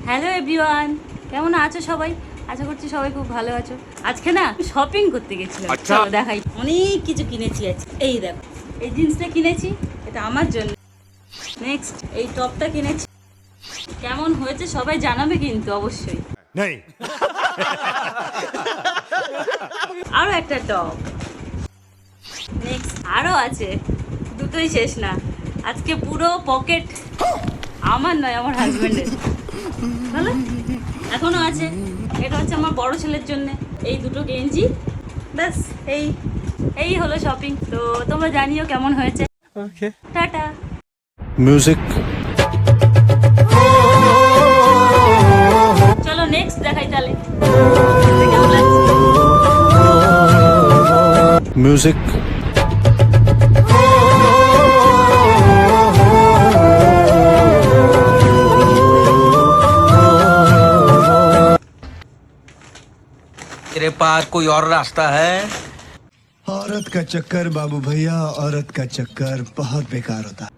Hello everyone, কেমন আছো সবাই? আশা করছি সবাই খুব ভালো আছো। আজকে না শপিং করতে গেছিলাম। চলো দেখাই, অনেক কিছু কিনেছি আজকে। এই দেখো, এই জিন্সটা কিনেছি, এটা আমার জন্য। নেক্সট এই টপটা কিনেছি। কেমন হয়েছে সবাই জানাবে কিন্তু অবশ্যই। আরো একটা টপ। নেক্সট আরো আছে, দুটোই শেষ না। আজকে পুরো পকেট আমার নয়, আমার হাজবেন্ডের। ভালো, এখনো আছে। এটা হচ্ছে আমার বড় ছেলের জন্য, এই দুটো গেঞ্জি। ব্যাস, এই এই হলো শপিং। তো তোমরা জানিও কেমন হয়েছে। টাটা। Music. চলো নেক্সট দেখাই তাহলে কেমন লাগছে। Music. तेरे पास कोई और रास्ता है? औरत का चक्कर बाबू भैया, औरत का चक्कर बहुत बेकार होता है।